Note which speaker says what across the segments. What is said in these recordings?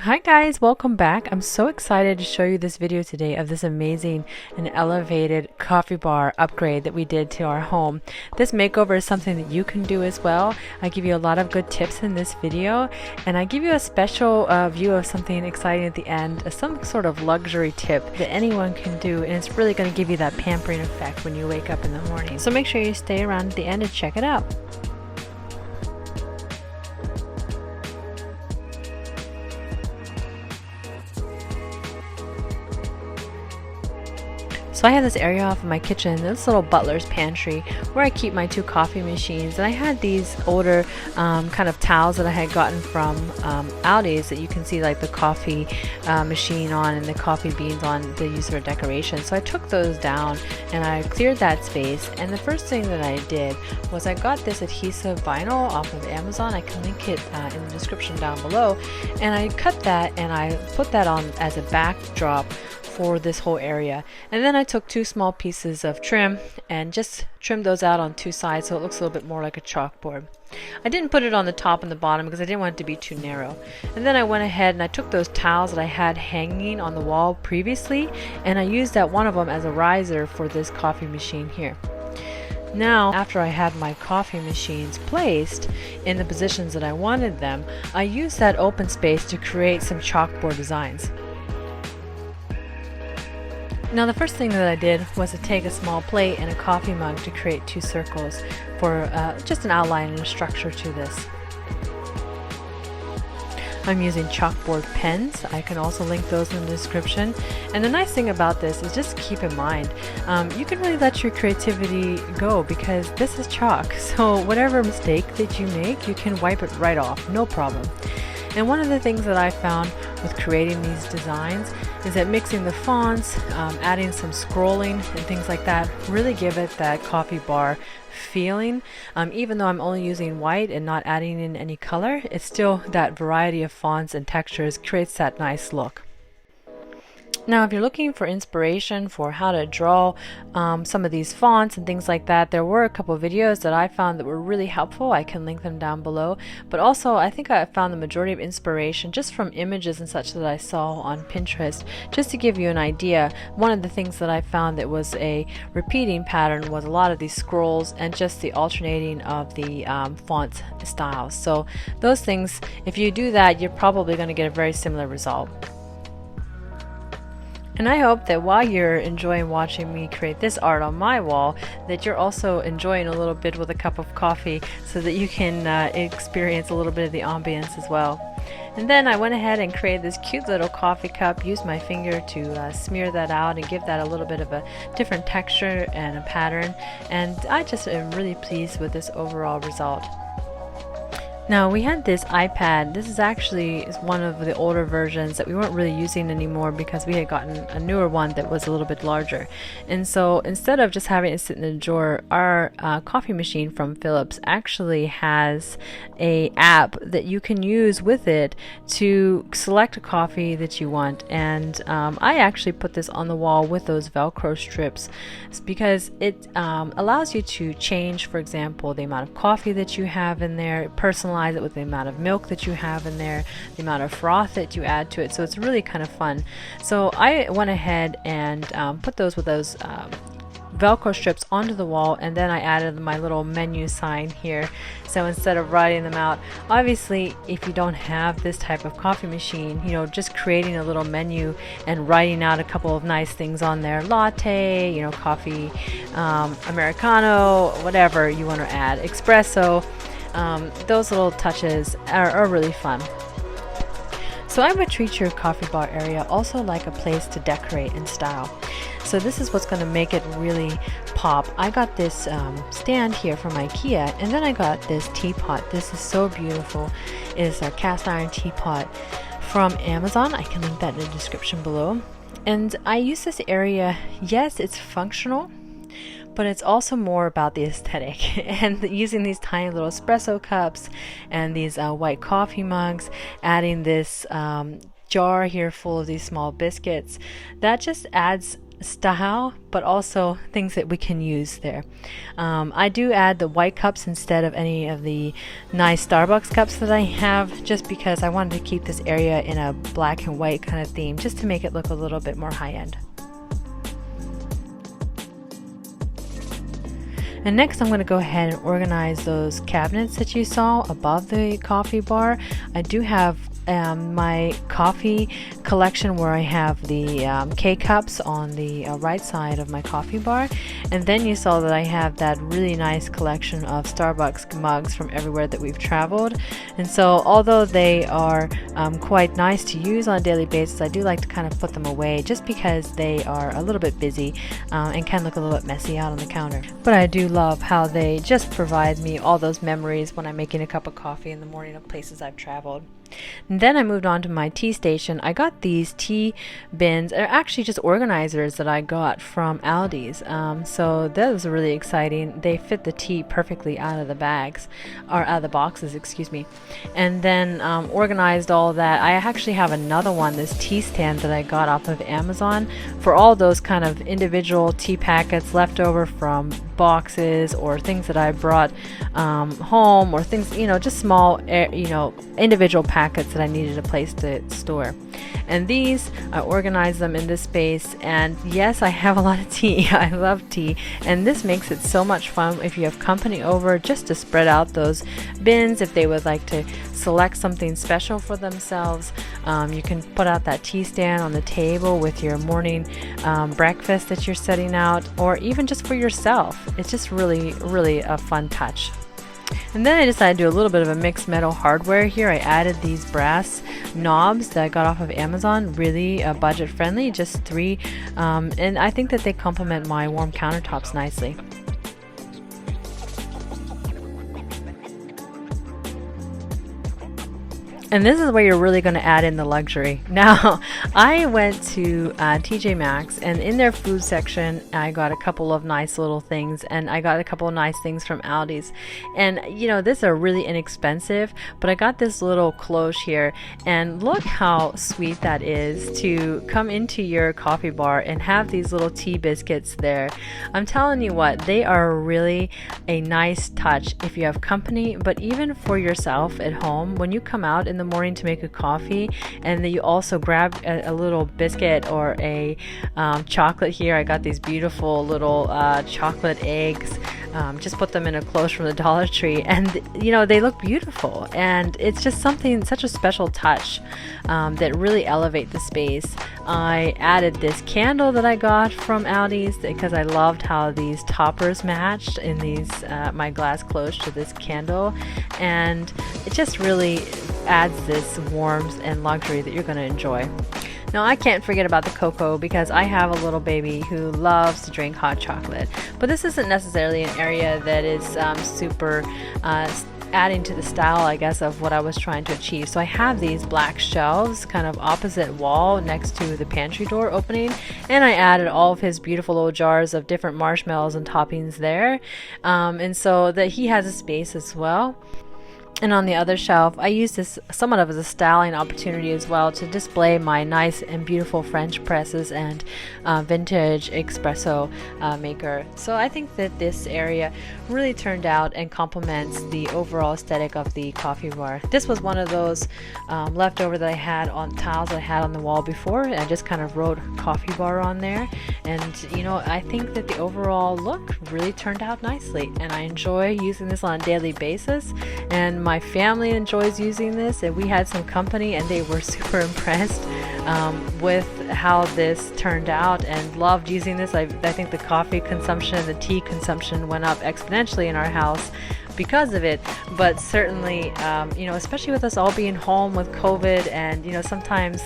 Speaker 1: Hi guys, welcome back. I'm so excited to show you this video today of this amazing and elevated coffee bar upgrade that we did to our home. This makeover is something that you can do as well. I give you a lot of good tips in this video, and I give you a special view of something exciting at the end, some sort of luxury tip that anyone can do, and it's really going to give you that pampering effect when you wake up in the morning. So make sure you stay around at the end and check it out. So I have this area off of my kitchen, this little butler's pantry, where I keep my two coffee machines. And I had these older kind of towels that I had gotten from Aldi's that you can see like the coffee machine on and the coffee beans on they use for decoration. So I took those down and I cleared that space. And the first thing that I did was I got this adhesive vinyl off of Amazon. I can link it in the description down below. And I cut that and I put that on as a backdrop for this whole area. And then I took two small pieces of trim and just trimmed those out on two sides so it looks a little bit more like a chalkboard. I didn't put it on the top and the bottom because I didn't want it to be too narrow. And then I went ahead and I took those towels that I had hanging on the wall previously, and I used that one of them as a riser for this coffee machine here. Now, after I had my coffee machines placed in the positions that I wanted them, I used that open space to create some chalkboard designs. Now the first thing that I did was to take a small plate and a coffee mug to create two circles for just an outline and a structure to this. I'm using chalkboard pens. I can also link those in the description. And the nice thing about this is just keep in mind, you can really let your creativity go because this is chalk. So whatever mistake that you make, you can wipe it right off, no problem. And one of the things that I found with creating these designs is that mixing the fonts, adding some scrolling and things like that really give it that coffee bar feeling. Even though I'm only using white and not adding in any color, it's still that variety of fonts and textures creates that nice look. Now, if you're looking for inspiration for how to draw some of these fonts and things like that, there were a couple of videos that I found that were really helpful. I can link them down below. But also, I think I found the majority of inspiration just from images and such that I saw on Pinterest. Just to give you an idea, one of the things that I found that was a repeating pattern was a lot of these scrolls and just the alternating of the font styles. So those things, if you do that, you're probably going to get a very similar result. And I hope that while you're enjoying watching me create this art on my wall, that you're also enjoying a little bit with a cup of coffee so that you can experience a little bit of the ambience as well. And then I went ahead and created this cute little coffee cup, used my finger to smear that out and give that a little bit of a different texture and a pattern. And I just am really pleased with this overall result. Now we had this iPad. This is actually one of the older versions that we weren't really using anymore because we had gotten a newer one that was a little bit larger. And so instead of just having it sit in the drawer, our coffee machine from Philips actually has a app that you can use with it to select a coffee that you want. And I actually put this on the wall with those Velcro strips because it allows you to change, for example, the amount of coffee that you have in there, personalize it with the amount of milk that you have in there, the amount of froth that you add to it. So it's really kind of fun. So I went ahead and put those with those Velcro strips onto the wall, and then I added my little menu sign here. So instead of writing them out, obviously if you don't have this type of coffee machine, you know, just creating a little menu and writing out a couple of nice things on there, latte, you know, coffee, Americano, whatever you want to add, espresso. Those little touches are really fun. So I would treat your coffee bar area also like a place to decorate and style. So this is what's going to make it really pop. I got this stand here from IKEA, and then I got this teapot. This is so beautiful. It is a cast iron teapot from Amazon. I can link that in the description below. And I use this area, yes, it's functional, but it's also more about the aesthetic. And using these tiny little espresso cups and these white coffee mugs, adding this jar here full of these small biscuits, that just adds style, but also things that we can use there. I do add the white cups instead of any of the nice Starbucks cups that I have, just because I wanted to keep this area in a black and white kind of theme, just to make it look a little bit more high-end. And next I'm going to go ahead and organize those cabinets that you saw above the coffee bar. I do have my coffee collection where I have the K-cups on the right side of my coffee bar, and then you saw that I have that really nice collection of Starbucks mugs from everywhere that we've traveled. And so although they are quite nice to use on a daily basis, I do like to kind of put them away just because they are a little bit busy and can look a little bit messy out on the counter. But I do love how they just provide me all those memories when I'm making a cup of coffee in the morning of places I've traveled. And then I moved on to my tea station. I got these tea bins. They're actually just organizers that I got from Aldi's. So that was really exciting. They fit the tea perfectly out of the bags, or out of the boxes, excuse me. And then organized all that. I actually have another one, this tea stand that I got off of Amazon for all those kind of individual tea packets left over from boxes or things that I brought home, or things, just small, individual packets that I needed a place to store. And these, I organize them in this space, and yes, I have a lot of tea. I love tea, and this makes it so much fun if you have company over, just to spread out those bins. If they would like to select something special for themselves, you can put out that tea stand on the table with your morning breakfast that you're setting out, or even just for yourself. It's just really, really a fun touch. And then I decided to do a little bit of a mixed metal hardware here. I added these brass knobs that I got off of Amazon, really budget friendly, just 3, and I think that they complement my warm countertops nicely. And this is where you're really going to add in the luxury. Now, I went to TJ Maxx, and in their food section, I got a couple of nice little things, and I got a couple of nice things from Aldi's. And, these are really inexpensive, but I got this little cloche here, and look how sweet that is to come into your coffee bar and have these little tea biscuits there. I'm telling you what, they are really a nice touch if you have company, but even for yourself at home, when you come out in the morning to make a coffee, and then you also grab a little biscuit or a chocolate here. I got these beautiful little chocolate eggs. Just put them in a cloche from the Dollar Tree, and they look beautiful, and it's just such a special touch that really elevate the space. I added this candle that I got from Aldi's because I loved how these toppers matched in these my glass cloche to this candle, and it just really adds this warmth and luxury that you're going to enjoy. Now, I can't forget about the cocoa because I have a little baby who loves to drink hot chocolate, but this isn't necessarily an area that is super adding to the style, I guess, of what I was trying to achieve. So I have these black shelves kind of opposite wall next to the pantry door opening, and I added all of his beautiful little jars of different marshmallows and toppings there, and so that he has a space as well. And on the other shelf, I use this somewhat of as a styling opportunity as well to display my nice and beautiful French presses and vintage espresso maker. So I think that this area really turned out and complements the overall aesthetic of the coffee bar. This was one of those leftover that I had on tiles that I had on the wall before, and I just kind of wrote coffee bar on there. And I think that the overall look really turned out nicely, and I enjoy using this on a daily basis, and my family enjoys using this, and we had some company and they were super impressed with how this turned out and loved using this. I think the coffee consumption and the tea consumption went up exponentially in our house because of it, but certainly especially with us all being home with COVID, and sometimes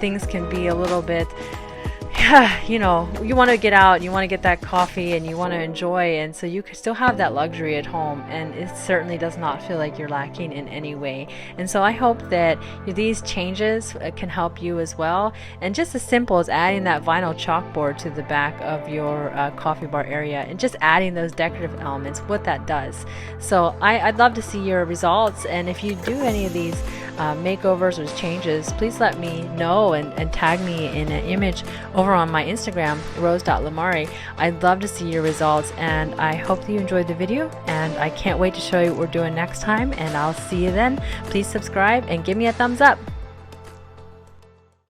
Speaker 1: things can be a little bit you want to get out, you want to get that coffee, and you want to enjoy, and so you can still have that luxury at home, and it certainly does not feel like you're lacking in any way. And so I hope that these changes can help you as well, and just as simple as adding that vinyl chalkboard to the back of your coffee bar area and just adding those decorative elements, what that does. So I'd love to see your results, and if you do any of these makeovers or changes, please let me know and tag me in an image over on my Instagram, rose.lamari. I'd love to see your results, and I hope that you enjoyed the video, and I can't wait to show you what we're doing next time, and I'll see you then. Please subscribe and give me a thumbs up.